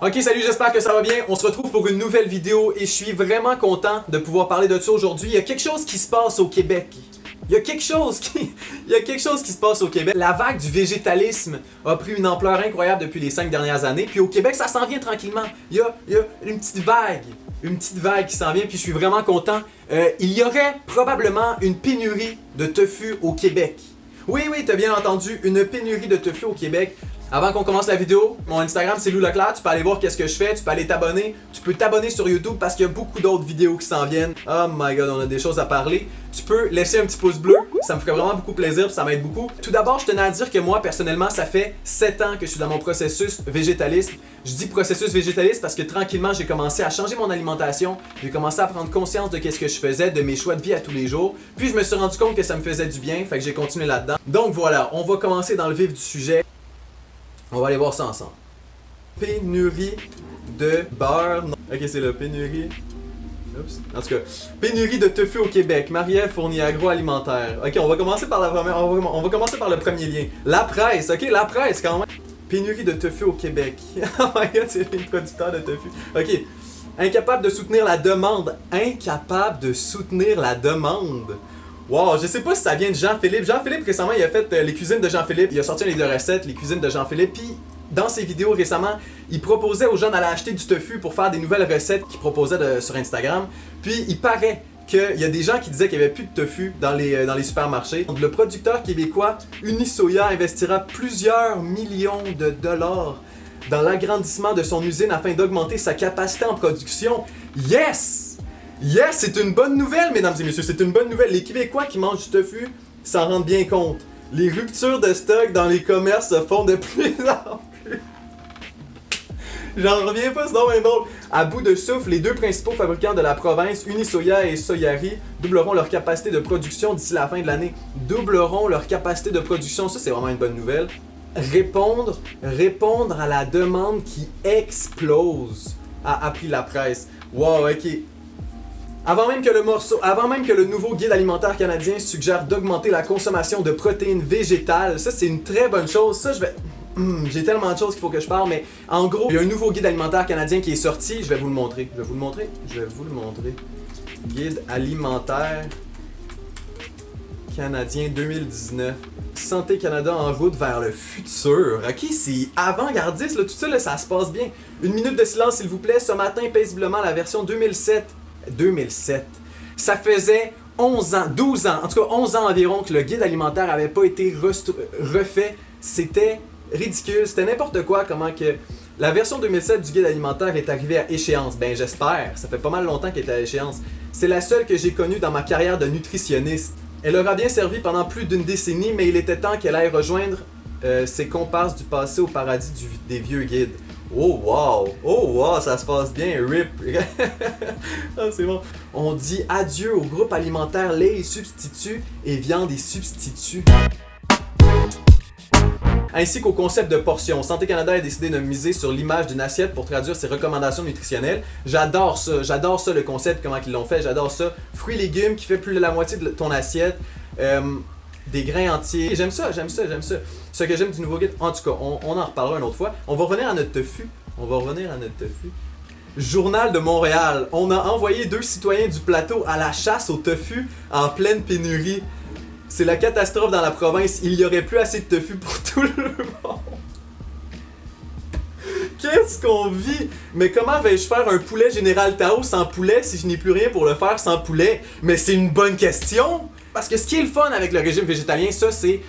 Ok, salut, j'espère que ça va bien. On se retrouve pour une nouvelle vidéo et je suis vraiment content de pouvoir parler de ça aujourd'hui. Il y a quelque chose qui se passe au Québec. Il y a quelque chose qui se passe au Québec. La vague du végétalisme a pris une ampleur incroyable depuis les 5 dernières années. Puis au Québec, ça s'en vient tranquillement. Il y a une petite vague qui s'en vient. Puis je suis vraiment content. Il y aurait probablement une pénurie de tofu au Québec. Oui, t'as bien entendu, une pénurie de tofu au Québec. Avant qu'on commence la vidéo, mon Instagram c'est Lou Leclerc, tu peux aller voir qu'est-ce que je fais, tu peux aller t'abonner, tu peux t'abonner sur YouTube parce qu'il y a beaucoup d'autres vidéos qui s'en viennent. Oh my god, on a des choses à parler. Tu peux laisser un petit pouce bleu, ça me ferait vraiment beaucoup plaisir, puis ça m'aide beaucoup. Tout d'abord, je tenais à dire que moi, personnellement, ça fait 7 ans que je suis dans mon processus végétaliste. Je dis processus végétaliste parce que tranquillement, j'ai commencé à changer mon alimentation, j'ai commencé à prendre conscience de qu'est-ce que je faisais, de mes choix de vie à tous les jours, puis je me suis rendu compte que ça me faisait du bien, fait que j'ai continué là-dedans. Donc voilà, on va commencer dans le vif du sujet. On va aller voir ça ensemble. Pénurie de beurre. Non. Ok, c'est là, pénurie. Oups. En tout cas, pénurie de tofu au Québec. Marie-Ève fournit agroalimentaire. Ok, on va commencer par la première. On va commencer par le premier lien. La presse, ok, la presse quand même. Pénurie de tofu au Québec. Oh my god, c'est une producteur de tofu. Ok. Incapable de soutenir la demande. Incapable de soutenir la demande. Wow, je sais pas si ça vient de Jean-Philippe. Jean-Philippe, récemment, il a fait les cuisines de Jean-Philippe. Il a sorti un livre de recettes, les cuisines de Jean-Philippe. Puis, dans ses vidéos récemment, il proposait aux gens d'aller acheter du tofu pour faire des nouvelles recettes qu'il proposait sur Instagram. Puis, il paraît qu'il y a des gens qui disaient qu'il n'y avait plus de tofu dans les supermarchés. Donc, le producteur québécois Unisoya investira plusieurs millions de dollars dans l'agrandissement de son usine afin d'augmenter sa capacité en production. Yes! Yes, c'est une bonne nouvelle, mesdames et messieurs, c'est une bonne nouvelle. Les Québécois qui mangent du tofu s'en rendent bien compte. Les ruptures de stock dans les commerces se font de plus en plus. J'en reviens pas, c'est donc bien drôle. À bout de souffle, les deux principaux fabricants de la province, Unisoya et Soyari, doubleront leur capacité de production d'ici la fin de l'année. Doubleront leur capacité de production, ça c'est vraiment une bonne nouvelle. Répondre à la demande qui explose, a appris la presse. Wow, ok. Avant même que le nouveau guide alimentaire canadien suggère d'augmenter la consommation de protéines végétales, ça c'est une très bonne chose. Ça, j'ai tellement de choses qu'il faut que je parle, mais en gros, il y a un nouveau guide alimentaire canadien qui est sorti. Je vais vous le montrer. Guide alimentaire canadien 2019. Santé Canada en route vers le futur. Ok, c'est avant-gardiste, là, tout ça, là, ça se passe bien. Une minute de silence, s'il vous plaît. Ce matin, paisiblement, la version 2007. Ça faisait 11 ans, 12 ans, en tout cas 11 ans environ que le guide alimentaire n'avait pas été refait. C'était ridicule, c'était n'importe quoi comment que... La version 2007 du guide alimentaire est arrivée à échéance. Ben j'espère, ça fait pas mal longtemps qu'elle est à échéance. C'est la seule que j'ai connue dans ma carrière de nutritionniste. Elle aura bien servi pendant plus d'une décennie, mais il était temps qu'elle aille rejoindre ses comparses du passé au paradis des vieux guides. Oh wow, ça se passe bien, RIP. Ah, c'est bon. On dit adieu au groupe alimentaire lait et substituts et viande et substituts. Ainsi qu'au concept de portion. Santé Canada a décidé de miser sur l'image d'une assiette pour traduire ses recommandations nutritionnelles. J'adore ça le concept, comment ils l'ont fait, j'adore ça. Fruits et légumes qui fait plus de la moitié de ton assiette. Des grains entiers. J'aime ça. Ce que j'aime du nouveau guide, en tout cas, on en reparlera une autre fois. On va revenir à notre tofu. Journal de Montréal. On a envoyé 2 citoyens du plateau à la chasse au tofu en pleine pénurie. C'est la catastrophe dans la province. Il n'y aurait plus assez de tofu pour tout le monde. Qu'est-ce qu'on vit? Mais comment vais-je faire un poulet Général Tao sans poulet si je n'ai plus rien pour le faire sans poulet? Mais c'est une bonne question! Parce que ce qui est le fun avec le régime végétalien, ça c'est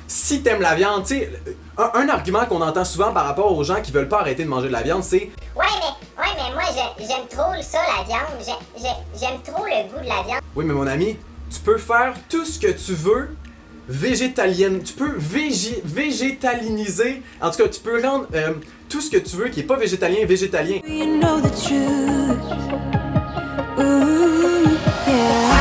si t'aimes la viande, tu sais, un argument qu'on entend souvent par rapport aux gens qui veulent pas arrêter de manger de la viande, c'est Ouais, mais moi j'aime trop ça, la viande. J'aime trop le goût de la viande. Oui, mais mon ami, tu peux faire tout ce que tu veux végétalienne. Tu peux végétaliniser. En tout cas, tu peux rendre tout ce que tu veux qui est pas végétalien, végétalien. You know the truth. Ooh, yeah.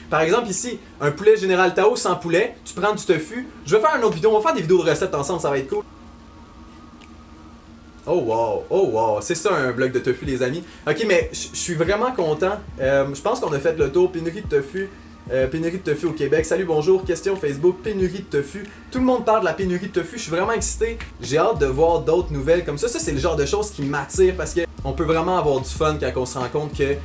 Par exemple ici, un poulet Général Tao sans poulet, tu prends du tofu. Je vais faire une autre vidéo, on va faire des vidéos de recettes ensemble, ça va être cool. Oh wow, c'est ça un vlog de tofu les amis. Ok, mais je suis vraiment content. Je pense qu'on a fait le tour, pénurie de tofu. Pénurie de tofu au Québec. Salut, bonjour. Question Facebook, pénurie de tofu. Tout le monde parle de la pénurie de tofu. Je suis vraiment excité. J'ai hâte de voir d'autres nouvelles comme ça. Ça, c'est le genre de choses qui m'attire parce que on peut vraiment avoir du fun quand on se rend compte que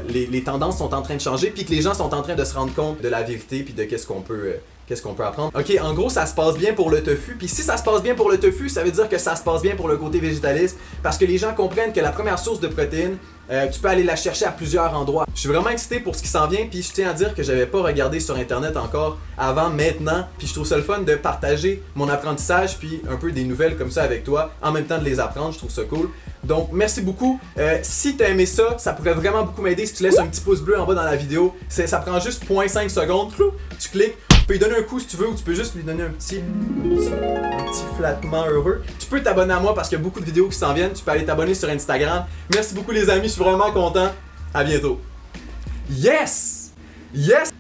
les tendances sont en train de changer puis que les gens sont en train de se rendre compte de la vérité puis de qu'est-ce qu'on peut apprendre. Ok, en gros, ça se passe bien pour le tofu. Puis si ça se passe bien pour le tofu, ça veut dire que ça se passe bien pour le côté végétaliste. Parce que les gens comprennent que la première source de protéines, tu peux aller la chercher à plusieurs endroits. Je suis vraiment excité pour ce qui s'en vient. Puis je tiens à dire que j'avais pas regardé sur internet encore avant, maintenant. Puis je trouve ça le fun de partager mon apprentissage puis un peu des nouvelles comme ça avec toi. En même temps de les apprendre, je trouve ça cool. Donc merci beaucoup. Si t'as aimé ça, ça pourrait vraiment beaucoup m'aider si tu laisses un petit pouce bleu en bas dans la vidéo. Ça prend juste 0.5 secondes. Tu cliques. Tu peux lui donner un coup si tu veux ou tu peux juste lui donner un petit flattement heureux. Tu peux t'abonner à moi parce qu'il y a beaucoup de vidéos qui s'en viennent. Tu peux aller t'abonner sur Instagram. Merci beaucoup les amis, je suis vraiment content. À bientôt. Yes! Yes!